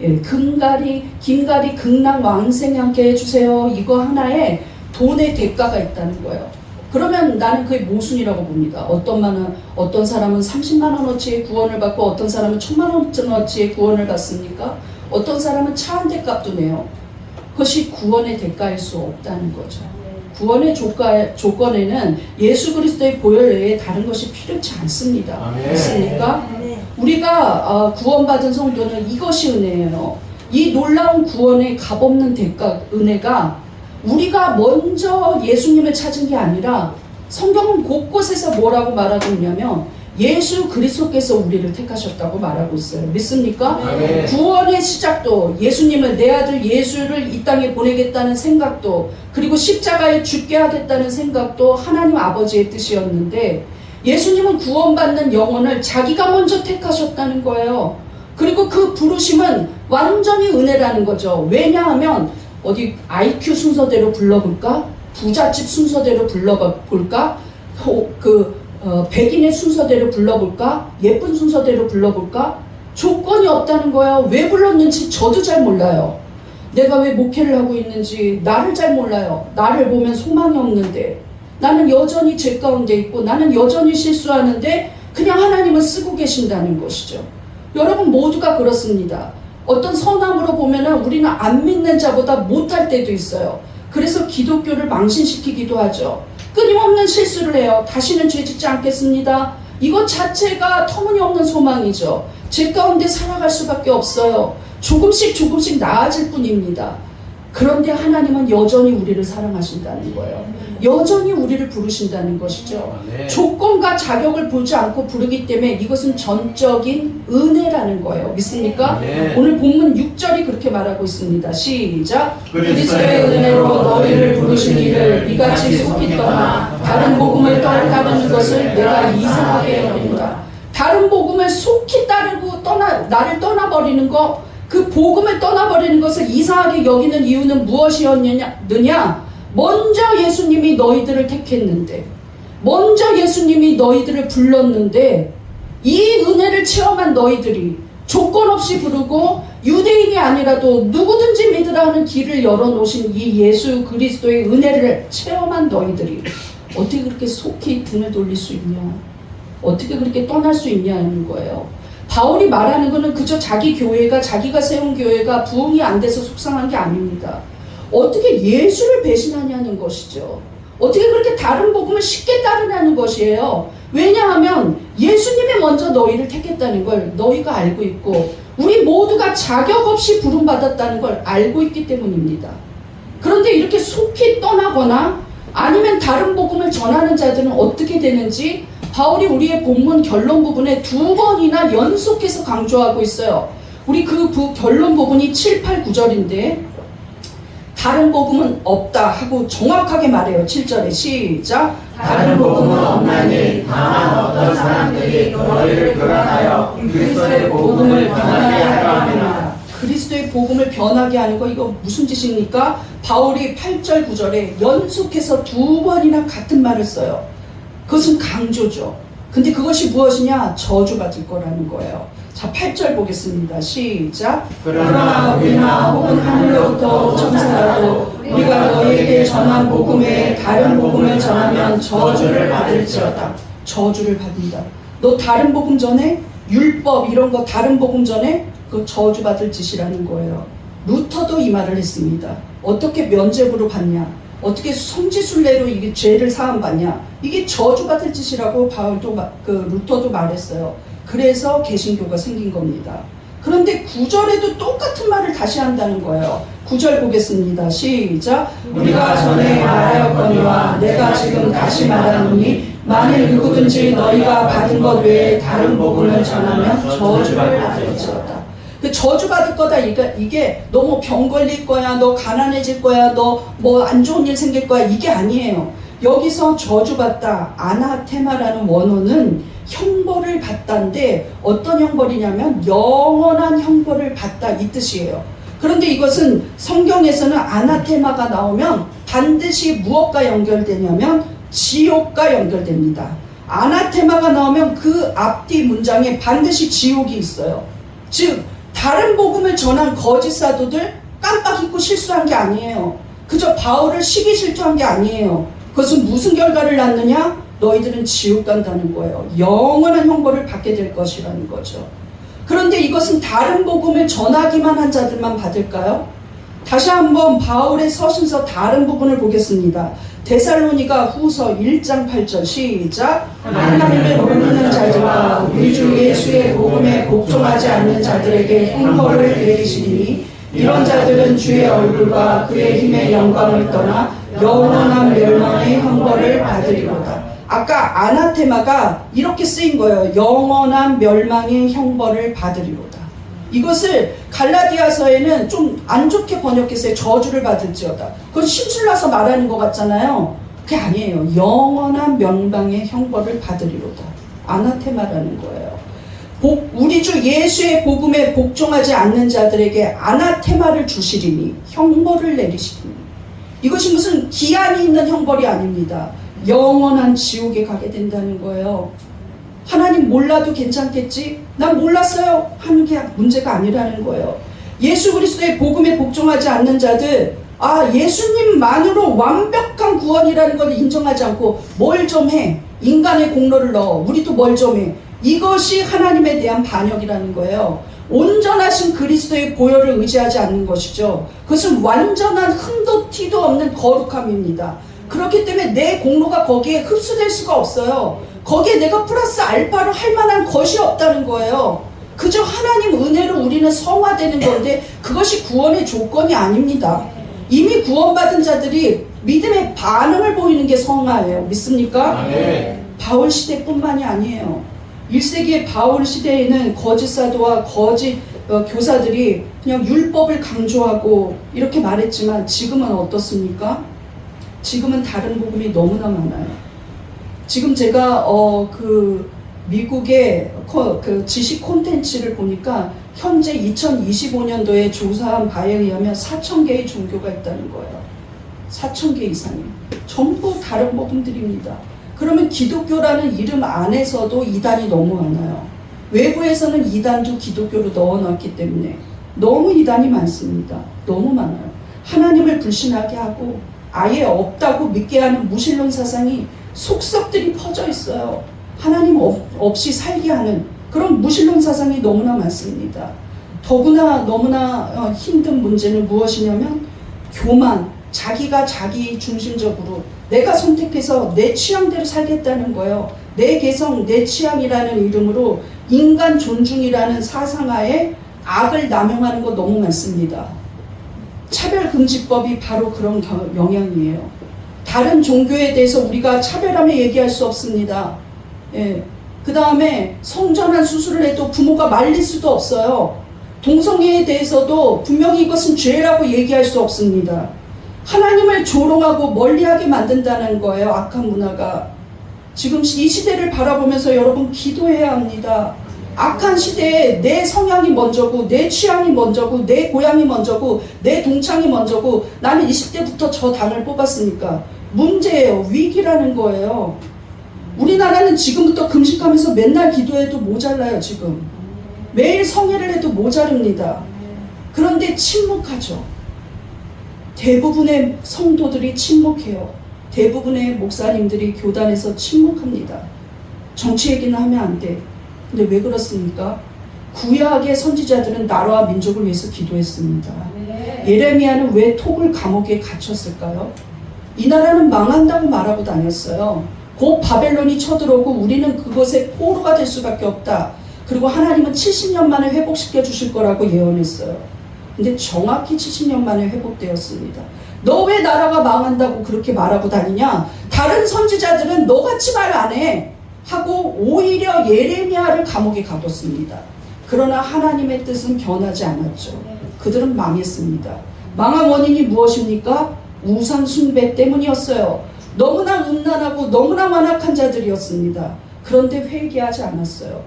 예, 김가리 극락 왕생하게 해주세요. 이거 하나에 돈의 대가가 있다는 거예요. 그러면 나는 그게 모순이라고 봅니다. 어떤 사람은 30만 원어치의 구원을 받고 어떤 사람은 1000만 원어치의 구원을 받습니까? 어떤 사람은 차 한 대 값도 내요. 그것이 구원의 대가일 수 없다는 거죠. 구원의 조건에는 예수 그리스도의 보혈 외에 다른 것이 필요치 않습니다. 맞습니까? 우리가 구원받은 성도는 이것이 은혜예요. 이 놀라운 구원의 값없는 대가, 은혜가 우리가 먼저 예수님을 찾은 게 아니라 성경은 곳곳에서 뭐라고 말하고 있냐면 예수 그리스도께서 우리를 택하셨다고 말하고 있어요. 믿습니까? 네. 구원의 시작도 예수님을, 내 아들 예수를 이 땅에 보내겠다는 생각도, 그리고 십자가에 죽게 하겠다는 생각도 하나님 아버지의 뜻이었는데 예수님은 구원받는 영혼을 자기가 먼저 택하셨다는 거예요. 그리고 그 부르심은 완전히 은혜라는 거죠. 왜냐하면 어디 IQ 순서대로 불러볼까? 부잣집 순서대로 불러볼까? 백인의 순서대로 불러볼까? 예쁜 순서대로 불러볼까? 조건이 없다는 거예요. 왜 불렀는지 저도 잘 몰라요. 내가 왜 목회를 하고 있는지 나를 잘 몰라요. 나를 보면 소망이 없는데, 나는 여전히 죄 가운데 있고 나는 여전히 실수하는데 그냥 하나님은 쓰고 계신다는 것이죠. 여러분 모두가 그렇습니다. 어떤 선함으로 보면은 우리는 안 믿는 자보다 못할 때도 있어요. 그래서 기독교를 망신시키기도 하죠. 끊임없는 실수를 해요. 다시는 죄 짓지 않겠습니다. 이것 자체가 터무니없는 소망이죠. 죄 가운데 살아갈 수밖에 없어요. 조금씩 나아질 뿐입니다. 그런데 하나님은 여전히 우리를 사랑하신다는 거예요. 여전히 우리를 부르신다는 것이죠. 네. 조건과 자격을 보지 않고 부르기 때문에 이것은 전적인 은혜라는 거예요. 믿습니까? 네. 오늘 본문 6절이 그렇게 말하고 있습니다. 시작. 그리스도의 은혜로 너희를 부르시기를 이같이 속히 떠나 다른 복음을 따르는 것을 내가 이상하게 여긴다. 다른 복음을 속히 따르고 나를 떠나버리는 거, 그 복음을 떠나버리는 것을 이상하게 여기는 이유는 무엇이었느냐? 먼저 예수님이 너희들을 택했는데, 먼저 예수님이 너희들을 불렀는데, 이 은혜를 체험한 너희들이 조건 없이 부르고 유대인이 아니라도 누구든지 믿으라 하는 길을 열어놓으신 이 예수 그리스도의 은혜를 체험한 너희들이 어떻게 그렇게 속히 등을 돌릴 수 있냐? 어떻게 그렇게 떠날 수 있냐는 거예요. 바울이 말하는 것은 그저 자기 교회가, 자기가 세운 교회가 부흥이 안 돼서 속상한 게 아닙니다. 어떻게 예수를 배신하냐는 것이죠. 어떻게 그렇게 다른 복음을 쉽게 따르냐는 것이에요. 왜냐하면 예수님이 먼저 너희를 택했다는 걸 너희가 알고 있고 우리 모두가 자격 없이 부름받았다는 걸 알고 있기 때문입니다. 그런데 이렇게 속히 떠나거나 아니면 다른 복음을 전하는 자들은 어떻게 되는지 바울이 우리의 본문 결론 부분에 2번이나 연속해서 강조하고 있어요. 우리 그 결론 부분이 7, 8, 9절인데 다른 복음은 없다 하고 정확하게 말해요. 7절에 시작. 다른 복음은 없나니 다만 어떤 사람들이 너희를 교란하여 그리스도의 복음을 변하게 하려 함이라. 그리스도의 복음을 변하게 하는 거 이거 무슨 짓입니까? 바울이 8절 9절에 연속해서 2번이나 같은 말을 써요. 그것은 강조죠. 근데 그것이 무엇이냐? 저주받을 거라는 거예요. 자, 8절 보겠습니다. 시작. 그러나 우리나 혹은 하늘로부터 천사라도 우리가 너희에게 전한 복음 외에 다른 복음을 전하면 저주를 받을지어다. 저주를 받는다. 너 다른 복음 전에 율법 이런 거 다른 복음 전에 그 저주받을 짓이라는 거예요. 루터도 이 말을 했습니다. 어떻게 면죄부로 받냐? 어떻게 성지순례로 이게 죄를 사함받냐? 이게 저주받을 짓이라고 바울도 루터도 말했어요. 그래서 개신교가 생긴 겁니다. 그런데 9절에도 똑같은 말을 다시 한다는 거예요. 9절 보겠습니다. 시작. 우리가 전에 말하였거니와 내가 지금 다시 말하노니 만일 누구든지 너희가 받은 것 외에 다른 복음을 전하면 저주를 받을지어다. 그 저주받을 거다. 이게 너 뭐 병 걸릴 거야, 너 가난해질 거야, 너 뭐 안 좋은 일 생길 거야, 이게 아니에요. 여기서 저주받다, 아나테마라는 원어는 형벌을 받다인데 어떤 형벌이냐면 영원한 형벌을 받다 이 뜻이에요. 그런데 이것은 성경에서는 아나테마가 나오면 반드시 무엇과 연결되냐면 지옥과 연결됩니다. 아나테마가 나오면 그 앞뒤 문장에 반드시 지옥이 있어요. 즉 다른 복음을 전한 거짓 사도들 깜빡 잊고 실수한 게 아니에요. 그저 바울을 시기 질투한 게 아니에요. 그것은 무슨 결과를 낳느냐? 너희들은 지옥 간다는 거예요. 영원한 형벌을 받게 될 것이라는 거죠. 그런데 이것은 다른 복음을 전하기만 한 자들만 받을까요? 다시 한번 바울의 서신서 다른 부분을 보겠습니다. 데살로니가 후서 1장 8절 시작. 하나님을 모르는 자들과 우리 주 예수의 복음에 복종하지 않는 자들에게 형벌을 내리시니 이런 자들은 주의 얼굴과 그의 힘의 영광을 떠나 영원한 멸망의 형벌을 받으리로다. 아까 아나테마가 이렇게 쓰인 거예요. 영원한 멸망의 형벌을 받으리로다. 이것을 갈라디아서에는 좀 안 좋게 번역했어요. 저주를 받을지어다. 그건 심술나서 말하는 것 같잖아요. 그게 아니에요. 영원한 멸망의 형벌을 받으리로다. 아나테마라는 거예요. 우리 주 예수의 복음에 복종하지 않는 자들에게 아나테마를 주시리니, 형벌을 내리시리니. 이것이 무슨 기한이 있는 형벌이 아닙니다. 영원한 지옥에 가게 된다는 거예요. 하나님 몰라도 괜찮겠지? 난 몰랐어요 하는 게 문제가 아니라는 거예요. 예수 그리스도의 복음에 복종하지 않는 자들, 예수님만으로 완벽한 구원이라는 걸 인정하지 않고 뭘 좀 해, 인간의 공로를 넣어, 우리도 뭘 좀 해, 이것이 하나님에 대한 반역이라는 거예요. 온전하신 그리스도의 보혈을 의지하지 않는 것이죠. 그것은 완전한 흠도 티도 없는 거룩함입니다. 그렇기 때문에 내 공로가 거기에 흡수될 수가 없어요. 거기에 내가 플러스 알파로 할 만한 것이 없다는 거예요. 그저 하나님 은혜로 우리는 성화되는 건데 그것이 구원의 조건이 아닙니다. 이미 구원받은 자들이 믿음의 반응을 보이는 게 성화예요. 믿습니까? 네. 바울 시대뿐만이 아니에요. 1세기의 바울 시대에는 거짓 사도와 거짓 교사들이 그냥 율법을 강조하고 이렇게 말했지만 지금은 어떻습니까? 지금은 다른 복음이 너무나 많아요. 지금 제가 미국의 지식 콘텐츠를 보니까 현재 2025년도에 조사한 바에 의하면 4,000개의 종교가 있다는 거예요. 4,000개 이상이. 전부 다른 복음들입니다. 그러면 기독교라는 이름 안에서도 이단이 너무 많아요. 외부에서는 이단도 기독교로 넣어놨기 때문에 너무 이단이 많습니다. 너무 많아요. 하나님을 불신하게 하고 아예 없다고 믿게 하는 무신론 사상이 속속들이 퍼져 있어요. 하나님 없이 살게 하는 그런 무신론 사상이 너무나 많습니다. 더구나 너무나 힘든 문제는 무엇이냐면 교만, 자기가 자기 중심적으로 내가 선택해서 내 취향대로 살겠다는 거예요. 내 개성, 내 취향이라는 이름으로 인간 존중이라는 사상하에 악을 남용하는 거 너무 많습니다. 차별금지법이 바로 그런 영향이에요. 다른 종교에 대해서 우리가 차별하며 얘기할 수 없습니다. 예. 그 다음에 성전환 수술을 해도 부모가 말릴 수도 없어요. 동성애에 대해서도 분명히 이것은 죄라고 얘기할 수 없습니다. 하나님을 조롱하고 멀리하게 만든다는 거예요. 악한 문화가. 지금 이 시대를 바라보면서 여러분 기도해야 합니다. 악한 시대에 내 성향이 먼저고 내 취향이 먼저고 내 고향이 먼저고 내 동창이 먼저고 나는 20대부터 저 당을 뽑았으니까 문제예요. 위기라는 거예요. 우리나라는 지금부터 금식하면서 맨날 기도해도 모자라요. 지금 매일 성회를 해도 모자릅니다. 그런데 침묵하죠. 대부분의 성도들이 침묵해요. 대부분의 목사님들이 교단에서 침묵합니다. 정치 얘기는 하면 안 돼. 근데 왜 그렇습니까? 구약의 선지자들은 나라와 민족을 위해서 기도했습니다. 예레미야는 왜 톱을 감옥에 갇혔을까요? 이 나라는 망한다고 말하고 다녔어요. 곧 바벨론이 쳐들어오고 우리는 그것의 포로가 될 수밖에 없다. 그리고 하나님은 70년 만에 회복시켜 주실 거라고 예언했어요. 근데 정확히 70년 만에 회복되었습니다. 너 왜 나라가 망한다고 그렇게 말하고 다니냐? 다른 선지자들은 너같이 말 안 해 하고 오히려 예레미야를 감옥에 가뒀습니다. 그러나 하나님의 뜻은 변하지 않았죠. 그들은 망했습니다. 망한 원인이 무엇입니까? 우상 숭배 때문이었어요. 너무나 음란하고 너무나 완악한 자들이었습니다. 그런데 회개하지 않았어요.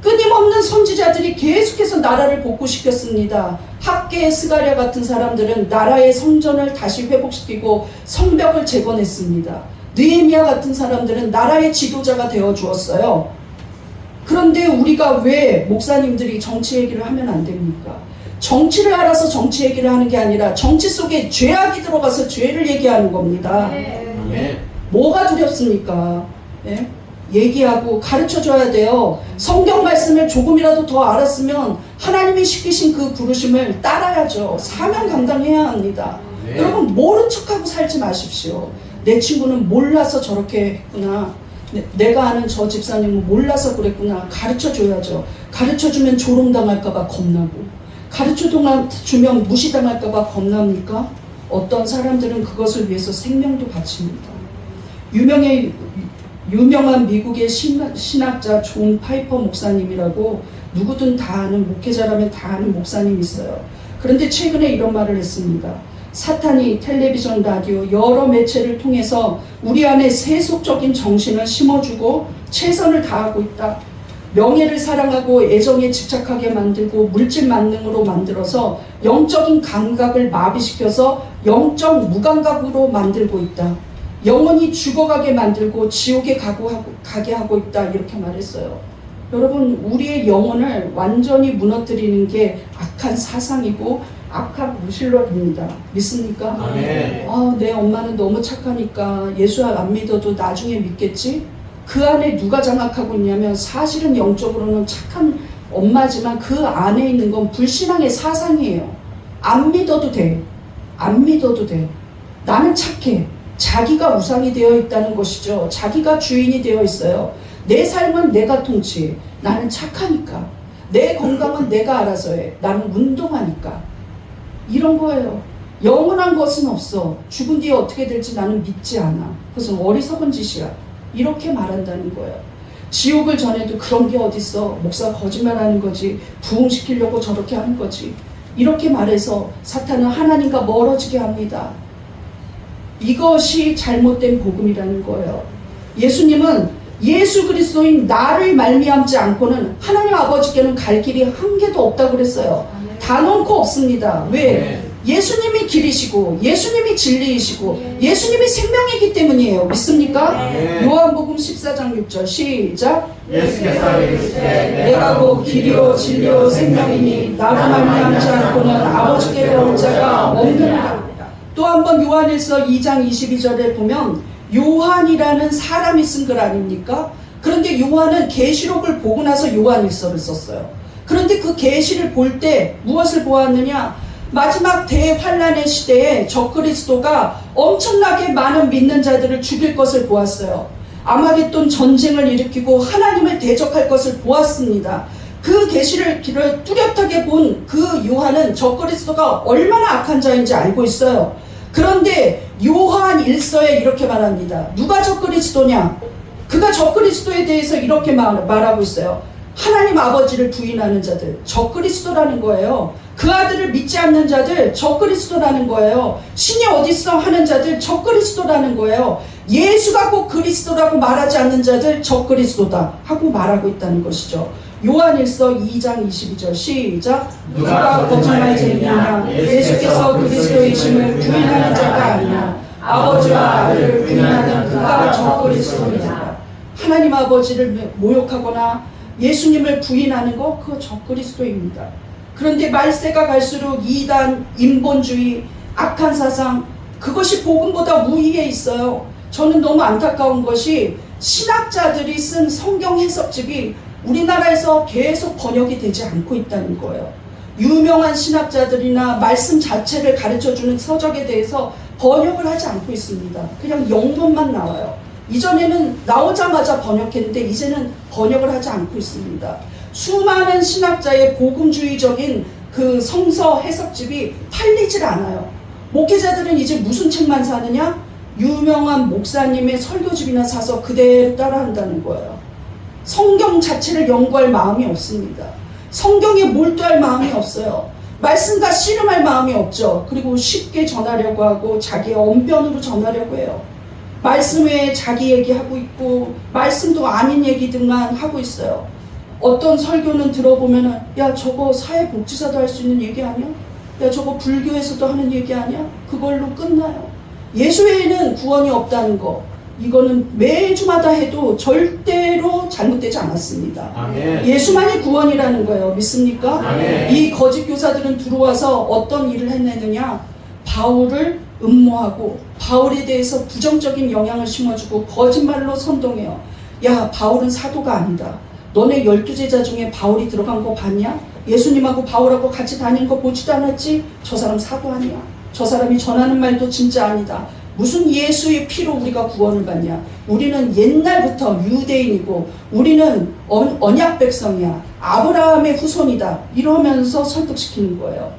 끊임없는 선지자들이 계속해서 나라를 복구시켰습니다. 학계 스가랴 같은 사람들은 나라의 성전을 다시 회복시키고 성벽을 재건했습니다. 느헤미야 같은 사람들은 나라의 지도자가 되어 주었어요. 그런데 우리가 왜 목사님들이 정치 얘기를 하면 안 됩니까? 정치를 알아서 정치 얘기를 하는 게 아니라 정치 속에 죄악이 들어가서 죄를 얘기하는 겁니다. 뭐가 두렵습니까? 예? 얘기하고 가르쳐줘야 돼요. 성경 말씀을 조금이라도 더 알았으면 하나님이 시키신 그 부르심을 따라야죠. 사명 감당해야 합니다. 여러분 모른 척하고 살지 마십시오. 내 친구는 몰라서 저렇게 했구나. 내가 아는 저 집사님은 몰라서 그랬구나. 가르쳐줘야죠. 가르쳐주면 조롱당할까봐 겁나고, 가르쳐주면 무시당할까봐 겁납니까? 어떤 사람들은 그것을 위해서 생명도 바칩니다. 유명한 미국의 신학자 존 파이퍼 목사님이라고 누구든 다 아는, 목회자라면 다 아는 목사님이 있어요. 그런데 최근에 이런 말을 했습니다. 사탄이 텔레비전, 라디오, 여러 매체를 통해서 우리 안에 세속적인 정신을 심어주고 최선을 다하고 있다. 명예를 사랑하고 애정에 집착하게 만들고 물질 만능으로 만들어서 영적인 감각을 마비시켜서 영적 무감각으로 만들고 있다. 영혼이 죽어가게 만들고 지옥에 가게 하고 있다. 이렇게 말했어요. 여러분, 우리의 영혼을 완전히 무너뜨리는 게 악한 사상이고 악한 무신론입니다. 믿습니까? 아멘. 내 엄마는 너무 착하니까 예수 안 믿어도 나중에 믿겠지? 그 안에 누가 장악하고 있냐면 사실은 영적으로는 착한 엄마지만 그 안에 있는 건 불신앙의 사상이에요. 안 믿어도 돼. 안 믿어도 돼. 나는 착해. 자기가 우상이 되어 있다는 것이죠. 자기가 주인이 되어 있어요. 내 삶은 내가 통치해. 나는 착하니까. 내 건강은 내가 알아서 해. 나는 운동하니까. 이런 거예요. 영원한 것은 없어. 죽은 뒤에 어떻게 될지 나는 믿지 않아. 그것은 어리석은 짓이야. 이렇게 말한다는 거예요. 지옥을 전해도 그런 게 어딨어. 목사가 거짓말하는 거지. 부흥시키려고 저렇게 하는 거지. 이렇게 말해서 사탄은 하나님과 멀어지게 합니다. 이것이 잘못된 복음이라는 거예요. 예수님은 예수 그리스도인 나를 말미암지 않고는 하나님 아버지께는 갈 길이 한 개도 없다고 그랬어요. 단언코 없습니다. 왜? 예수님이 길이시고 예수님이 진리이시고 예수님이 생명이기 때문이에요. 믿습니까? 요한복음 14장 6절 시작. 예수께서 이르시되 내가 곧 길이요 진리요 생명이니 나로 말미암지 않고는 아버지께로 올 자가 없느니라. 또 한 번 요한일서 2장 22절에 보면 요한이라는 사람이 쓴 글 아닙니까? 그런데 요한은 계시록을 보고 나서 요한일서를 썼어요. 그런데 그 계시를 볼 때 무엇을 보았느냐? 마지막 대환란의 시대에 적그리스도가 엄청나게 많은 믿는 자들을 죽일 것을 보았어요. 아마겟돈 전쟁을 일으키고 하나님을 대적할 것을 보았습니다. 그 계시를 뚜렷하게 본 그 요한은 적그리스도가 얼마나 악한 자인지 알고 있어요. 그런데 요한 1서에 이렇게 말합니다. 누가 적그리스도냐? 그가 적그리스도에 대해서 이렇게 말하고 있어요. 하나님 아버지를 부인하는 자들, 적그리스도라는 거예요. 그 아들을 믿지 않는 자들, 적그리스도라는 거예요. 신이 어딨어 하는 자들, 적그리스도라는 거예요. 예수가 꼭 그리스도라고 말하지 않는 자들, 적그리스도다 하고 말하고 있다는 것이죠. 요한일서 2장 22절 시작. 누가 거짓말쟁이냐? 예수께서 그리스도이심을 부인하는 자가 아니냐? 아버지와 아들을 부인하는 그가 적그리스도이다. 하나님 아버지를 모욕하거나 예수님을 부인하는 거, 그거 적그리스도입니다. 그런데 말세가 갈수록 이단, 인본주의, 악한 사상, 그것이 복음보다 우위에 있어요. 저는 너무 안타까운 것이 신학자들이 쓴 성경 해석집이 우리나라에서 계속 번역이 되지 않고 있다는 거예요. 유명한 신학자들이나 말씀 자체를 가르쳐주는 서적에 대해서 번역을 하지 않고 있습니다. 그냥 영문만 나와요. 이전에는 나오자마자 번역했는데 이제는 번역을 하지 않고 있습니다. 수많은 신학자의 복음주의적인 그 성서 해석집이 팔리질 않아요. 목회자들은 이제 무슨 책만 사느냐? 유명한 목사님의 설교집이나 사서 그대로 따라한다는 거예요. 성경 자체를 연구할 마음이 없습니다. 성경에 몰두할 마음이 없어요. 말씀과 씨름할 마음이 없죠. 그리고 쉽게 전하려고 하고 자기의 언변으로 전하려고 해요. 말씀 외에 자기 얘기하고 있고 말씀도 아닌 얘기들만 하고 있어요. 어떤 설교는 들어보면은 야 저거 사회복지사도 할 수 있는 얘기 아니야? 야 저거 불교에서도 하는 얘기 아니야? 그걸로 끝나요. 예수 외에는 구원이 없다는 거, 이거는 매주마다 해도 절대로 잘못되지 않았습니다. 아멘. 예수만이 구원이라는 거예요. 믿습니까? 아멘. 이 거짓 교사들은 들어와서 어떤 일을 해내느냐? 바울을 음모하고 바울에 대해서 부정적인 영향을 심어주고 거짓말로 선동해요. 야 바울은 사도가 아니다. 너네 12제자 중에 바울이 들어간 거 봤냐? 예수님하고 바울하고 같이 다니는 거 보지도 않았지? 저 사람 사도 아니야. 저 사람이 전하는 말도 진짜 아니다. 무슨 예수의 피로 우리가 구원을 받냐? 우리는 옛날부터 유대인이고 우리는 언약 백성이야. 아브라함의 후손이다. 이러면서 설득시키는 거예요.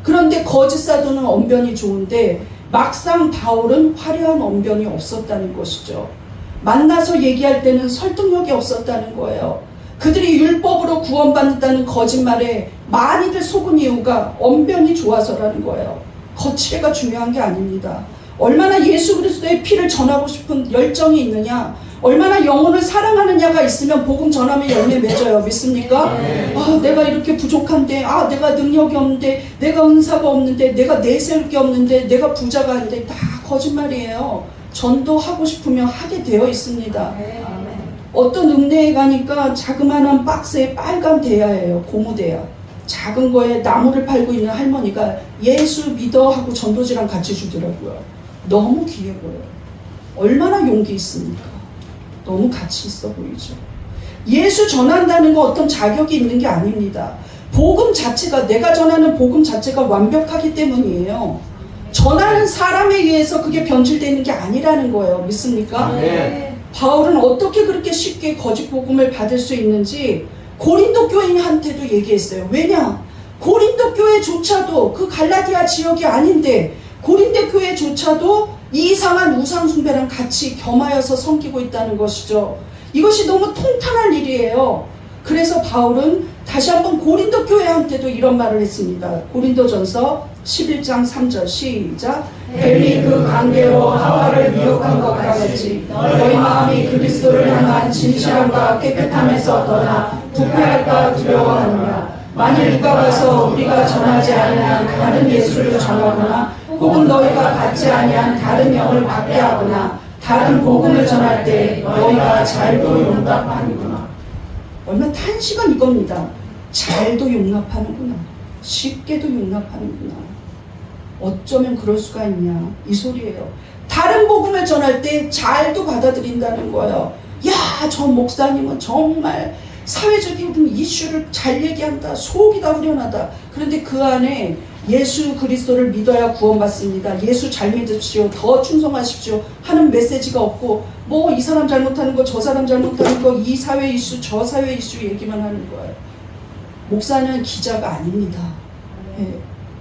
그런데 거짓 사도는 언변이 좋은데 막상 바울은 화려한 언변이 없었다는 것이죠. 만나서 얘기할 때는 설득력이 없었다는 거예요. 그들이 율법으로 구원받는다는 거짓말에 많이들 속은 이유가 언변이 좋아서라는 거예요. 거칠애가 중요한 게 아닙니다. 얼마나 예수 그리스도의 피를 전하고 싶은 열정이 있느냐, 얼마나 영혼을 사랑하느냐가 있으면 복음 전하면 열매 맺어요. 믿습니까? 아, 내가 이렇게 부족한데, 아, 내가 능력이 없는데, 내가 은사가 없는데, 내가 내세울 게 없는데, 내가 부자가 아닌데, 다 거짓말이에요. 전도하고 싶으면 하게 되어 있습니다. 어떤 읍내에 가니까 자그마한 박스에 빨간 대야예요. 고무대야. 작은 거에 나무를 팔고 있는 할머니가 예수 믿어 하고 전도지랑 같이 주더라고요. 너무 귀해 보여요. 얼마나 용기 있습니까? 너무 가치 있어 보이죠. 예수 전한다는 거 어떤 자격이 있는 게 아닙니다. 복음 자체가, 내가 전하는 복음 자체가 완벽하기 때문이에요. 전하는 사람에 의해서 그게 변질되는 게 아니라는 거예요. 믿습니까? 네. 바울은 어떻게 그렇게 쉽게 거짓 복음을 받을 수 있는지 고린도 교인한테도 얘기했어요. 왜냐? 고린도 교회조차도 그 갈라디아 지역이 아닌데 고린도 교회조차도 이상한 우상 숭배랑 같이 겸하여서 섬기고 있다는 것이죠. 이것이 너무 통탄할 일이에요. 그래서 바울은 다시 한번 고린도 교회한테도 이런 말을 했습니다. 고린도전서 11장 3절 시작. 뱀이 그 관계로 하와를 미혹한 것 같이 너희 마음이 그리스도를 향한 진실함과 깨끗함에서 떠나 부패할까 두려워하느냐. 만일 누가 가서 우리가 전하지 아니한 다른 예수를 전하거나 혹은 너희가 받지 아니한 다른 영을 받게 하거나 다른 복음을 전할 때 너희가 잘도 용납하는구나. 얼마나 탄식은 이겁니다. 잘도 용납하는구나. 쉽게도 용납하는구나. 어쩌면 그럴 수가 있냐. 이 소리예요. 다른 복음을 전할 때 잘도 받아들인다는 거예요. 야, 저 목사님은 정말 사회적인 이슈를 잘 얘기한다. 속이 다 후련하다. 그런데 그 안에 예수 그리스도를 믿어야 구원받습니다. 예수 잘 믿으십시오. 더 충성하십시오. 하는 메시지가 없고 뭐 이 사람 잘못하는 거 저 사람 잘못하는 거 이 사회 이슈 저 사회 이슈 얘기만 하는 거예요. 목사는 기자가 아닙니다. 예.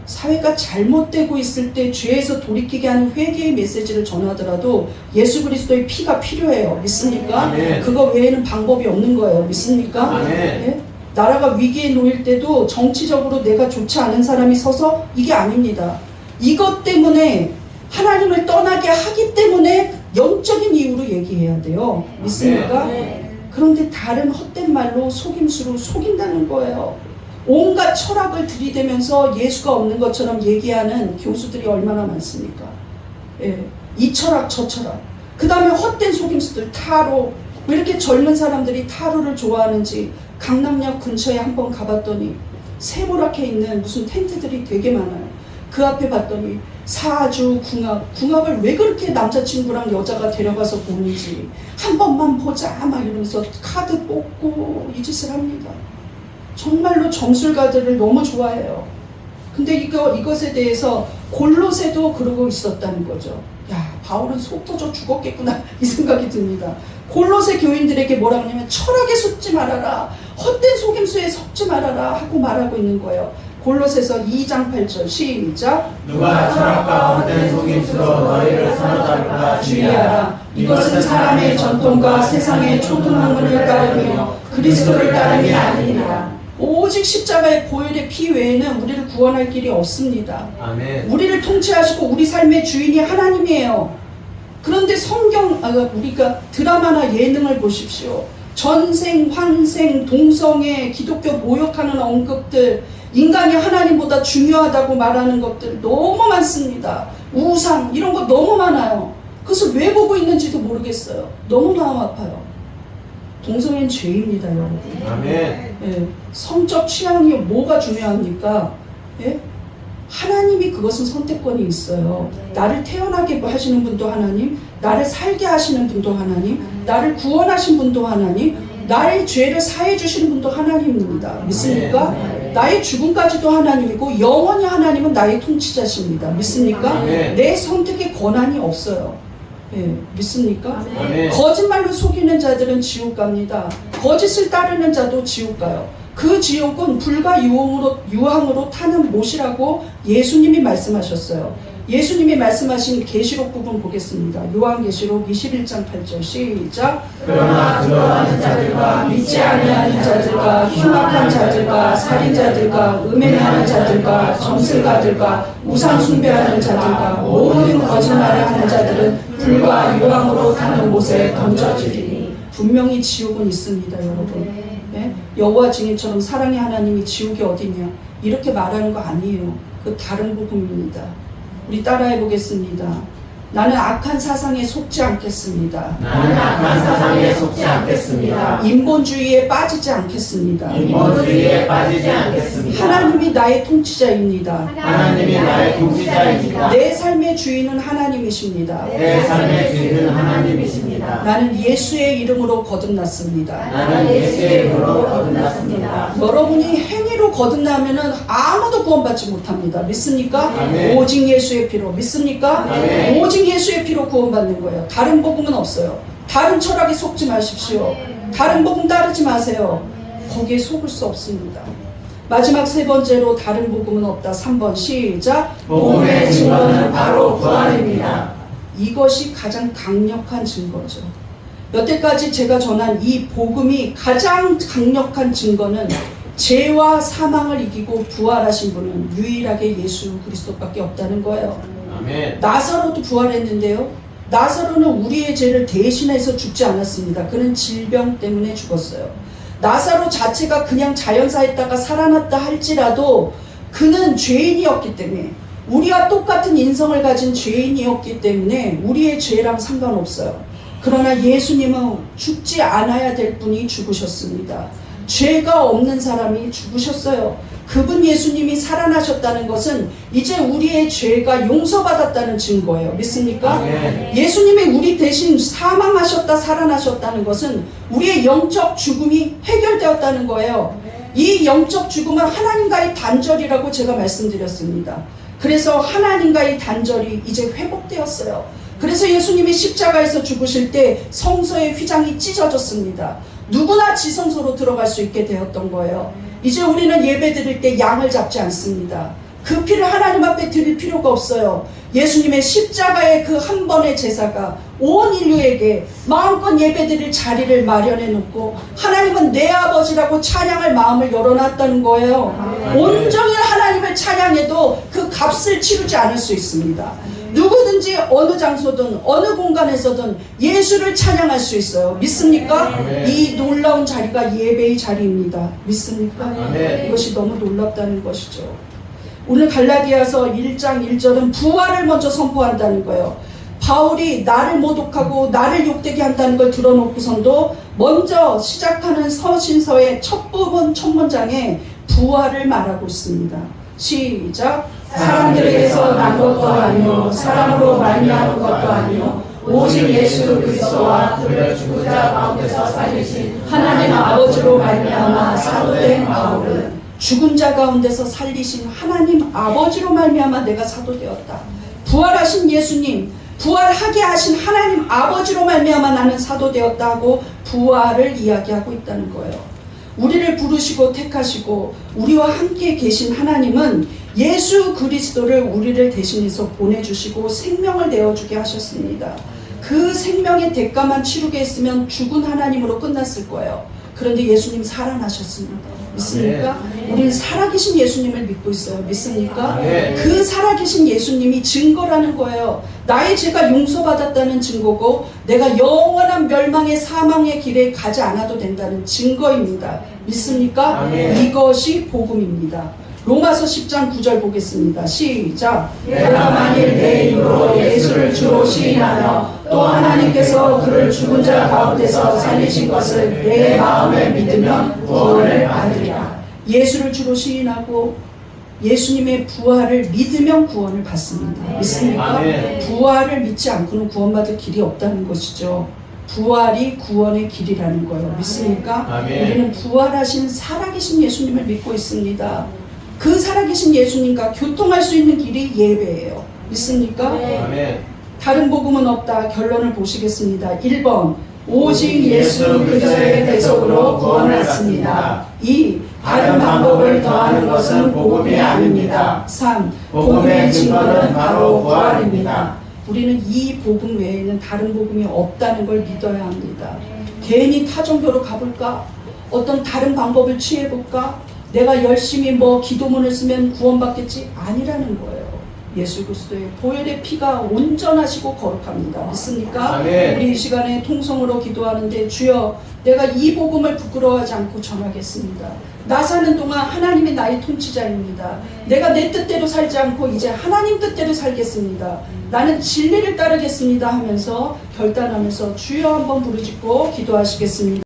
사회가 잘못되고 있을 때 죄에서 돌이키게 하는 회개의 메시지를 전하더라도 예수 그리스도의 피가 필요해요. 믿습니까? 아멘. 그거 외에는 방법이 없는 거예요. 믿습니까? 아멘. 예? 나라가 위기에 놓일 때도 정치적으로 내가 좋지 않은 사람이 서서 이게 아닙니다. 이것 때문에 하나님을 떠나게 하기 때문에 영적인 이유로 얘기해야 돼요. 믿습니까? 그런데 다른 헛된 말로 속임수로 속인다는 거예요. 온갖 철학을 들이대면서 예수가 없는 것처럼 얘기하는 교수들이 얼마나 많습니까? 예, 이 철학 저 철학. 그 다음에 헛된 속임수들 타로. 왜 이렇게 젊은 사람들이 타로를 좋아하는지 강남역 근처에 한번 가봤더니 세모랗게 있는 무슨 텐트들이 되게 많아요. 그 앞에 봤더니 사주, 궁합을 왜 그렇게 남자친구랑 여자가 데려가서 보는지 한 번만 보자 막 이러면서 카드 뽑고 이 짓을 합니다. 정말로 점술가들을 너무 좋아해요. 근데 이것에 대해서 골로새도 그러고 있었다는 거죠. 야, 바울은 속 터져 죽었겠구나 이 생각이 듭니다. 골로새 교인들에게 뭐라고 하냐면 철학에 속지 말아라. 헛된 속임수에 속지 말아라 하고 말하고 있는 거예요. 골로새서 2장 8절 시작. 누가 철학과 헛된 속임수로 너희를 사로잡을까 주의하라. 이것은 사람의 전통과 세상의 초등학문을 따르며 그리스도를 따름이 아니니라. 오직 십자가의 보혈의 피 외에는 우리를 구원할 길이 없습니다. 아멘. 우리를 통치하시고 우리 삶의 주인이 하나님이에요. 그런데 우리가 드라마나 예능을 보십시오. 전생, 환생, 동성애, 기독교 모욕하는 언급들, 인간이 하나님보다 중요하다고 말하는 것들 너무 많습니다. 우상 이런 거 너무 많아요. 그래서 왜 보고 있는지도 모르겠어요. 너무 마음 아파요. 동성애는 죄입니다, 여러분. 아멘. 예, 성적 취향이 뭐가 중요합니까? 예? 하나님이 그것은 선택권이 있어요. 나를 태어나게 하시는 분도 하나님, 나를 살게 하시는 분도 하나님, 나를 구원하신 분도 하나님, 나의 죄를 사해 주시는 분도 하나님입니다. 믿습니까? 나의 죽음까지도 하나님이고 영원히 하나님은 나의 통치자십니다. 믿습니까? 내 선택에 권한이 없어요. 예, 믿습니까? 거짓말로 속이는 자들은 지옥 갑니다. 거짓을 따르는 자도 지옥 가요. 그 지옥은 불과 유황으로 타는 못이라고 예수님이 말씀하셨어요. 예수님이 말씀하신 계시록 부분 보겠습니다. 요한계시록 21장 8절 시작. 그러나 들어가는 자들과 믿지 아니하는 자들과 흉악한 자들과 살인자들과 음행하는 자들과 점술가들과 우상 숭배하는 자들과 모든 거짓말을 하는 자들은 불과 유황으로 타는 못에 던져지리니. 분명히 지옥은 있습니다, 여러분. 네? 여호와 증인처럼 사랑의 하나님이 지옥이 어디냐 이렇게 말하는 거 아니에요. 그 다른 복음입니다. 우리 따라해 보겠습니다. 나는 악한 사상에 속지 않겠습니다. 나는 악한 사상에 속지 않겠습니다. 인본주의에 빠지지 않겠습니다. 인본주의에 빠지지 않겠습니다. 하나님이 나의 통치자입니다. 하나님이 나의 통치자입니다. 내 삶의 주인은 하나님이십니다. 내 삶의 주인은 하나님이십니다. 나는 예수의 이름으로 거듭났습니다. 나는 예수의 이름으로 거듭났습니다. 여러분이 행위로 거듭나면은 아무도 구원받지 못합니다. 믿습니까? 아멘. 오직 예수의 피로. 믿습니까? 아멘. 오직 예수의 피로 구원받는 거예요. 다른 복음은 없어요. 다른 철학에 속지 마십시오. 다른 복음 따르지 마세요. 거기에 속을 수 없습니다. 마지막 세 번째로 다른 복음은 없다. 3번 시작. 복음의 증거는 바로 부활입니다. 이것이 가장 강력한 증거죠. 여태까지 제가 전한 이 복음이 가장 강력한 증거는 죄와 사망을 이기고 부활하신 분은 유일하게 예수 그리스도밖에 없다는 거예요. 아멘. 나사로도 부활했는데요. 나사로는 우리의 죄를 대신해서 죽지 않았습니다. 그는 질병 때문에 죽었어요. 나사로 자체가 그냥 자연사했다가 살아났다 할지라도 그는 죄인이었기 때문에, 우리와 똑같은 인성을 가진 죄인이었기 때문에 우리의 죄랑 상관없어요. 그러나 예수님은 죽지 않아야 될 분이 죽으셨습니다. 죄가 없는 사람이 죽으셨어요. 그분 예수님이 살아나셨다는 것은 이제 우리의 죄가 용서받았다는 증거예요. 믿습니까? 예수님이 우리 대신 사망하셨다 살아나셨다는 것은 우리의 영적 죽음이 해결되었다는 거예요. 이 영적 죽음은 하나님과의 단절이라고 제가 말씀드렸습니다. 그래서 하나님과의 단절이 이제 회복되었어요. 그래서 예수님이 십자가에서 죽으실 때 성소의 휘장이 찢어졌습니다. 누구나 지성소로 들어갈 수 있게 되었던 거예요. 이제 우리는 예배 드릴 때 양을 잡지 않습니다. 그 피를 하나님 앞에 드릴 필요가 없어요. 예수님의 십자가의 그 한 번의 제사가 온 인류에게 마음껏 예배 드릴 자리를 마련해 놓고 하나님은 내 아버지라고 찬양할 마음을 열어놨다는 거예요. 온종일 하나님을 찬양해도 그 값을 치르지 않을 수 있습니다. 누구든지 어느 장소든 어느 공간에서든 예수를 찬양할 수 있어요. 믿습니까? 이 놀라운 자리가 예배의 자리입니다. 믿습니까? 이것이 너무 놀랍다는 것이죠. 오늘 갈라디아서 1장 1절은 부활을 먼저 선포한다는 거예요. 바울이 나를 모독하고 나를 욕되게 한다는 걸 들어놓고선도 먼저 시작하는 서신서의 첫 부분 첫 문장에 부활을 말하고 있습니다. 시작. 사람들에게서 난 것도 아니요 사람으로 말미암은 것도 아니요 오직 예수 그리스도와 그를 죽은 자 가운데서 살리신 하나님 아버지로 말미암아 사도된 바울은 죽은 자 가운데서 살리신 하나님 아버지로 말미암아 내가 사도되었다. 부활하신 예수님, 부활하게 하신 하나님 아버지로 말미암아 나는 사도되었다 하고 부활을 이야기하고 있다는 거예요. 우리를 부르시고 택하시고 우리와 함께 계신 하나님은 예수 그리스도를 우리를 대신해서 보내주시고 생명을 내어주게 하셨습니다. 그 생명의 대가만 치르게 했으면 죽은 하나님으로 끝났을 거예요. 그런데 예수님 살아나셨습니다. 믿습니까? 우리는 살아계신 예수님을 믿고 있어요. 믿습니까? 그 살아계신 예수님이 증거라는 거예요. 나의 죄가 용서받았다는 증거고 내가 영원한 멸망의 사망의 길에 가지 않아도 된다는 증거입니다. 믿습니까? 이것이 복음입니다. 로마서 10장 9절 보겠습니다. 시작. 내가 만일 내 입으로 예수를 주로 시인하며 또 하나님께서 그를 죽은 자 가운데서 살리신 것을 내 마음에 믿으면 구원을 받으리라. 예수를 주로 시인하고 예수님의 부활을 믿으면 구원을 받습니다. 믿습니까? 부활을 믿지 않고는 구원받을 길이 없다는 것이죠. 부활이 구원의 길이라는 거예요. 믿습니까? 우리는 부활하신 살아계신 예수님을 믿고 있습니다. 그 살아계신 예수님과 교통할 수 있는 길이 예배예요. 믿습니까? 다른 복음은 없다. 결론을 보시겠습니다. 1번 오직 예수 그리스도의 대속으로 구원을 받습니다. 2. 다른 방법을 더하는 것은 복음이 아닙니다. 3. 복음의 증거는 바로 부활입니다. 우리는 이 복음 외에는 다른 복음이 없다는 걸 믿어야 합니다. 괜히 타종교로 가볼까? 어떤 다른 방법을 취해볼까? 내가 열심히 기도문을 쓰면 구원받겠지? 아니라는 거예요. 예수 그리스도의 보혈의 피가 온전하시고 거룩합니다. 믿습니까? 우리 이 시간에 통성으로 기도하는데 주여 내가 이 복음을 부끄러워하지 않고 전하겠습니다. 나 사는 동안 하나님이 나의 통치자입니다. 내가 내 뜻대로 살지 않고 이제 하나님 뜻대로 살겠습니다. 나는 진리를 따르겠습니다 하면서 결단하면서 주여 한번 부르짖고 기도하시겠습니다.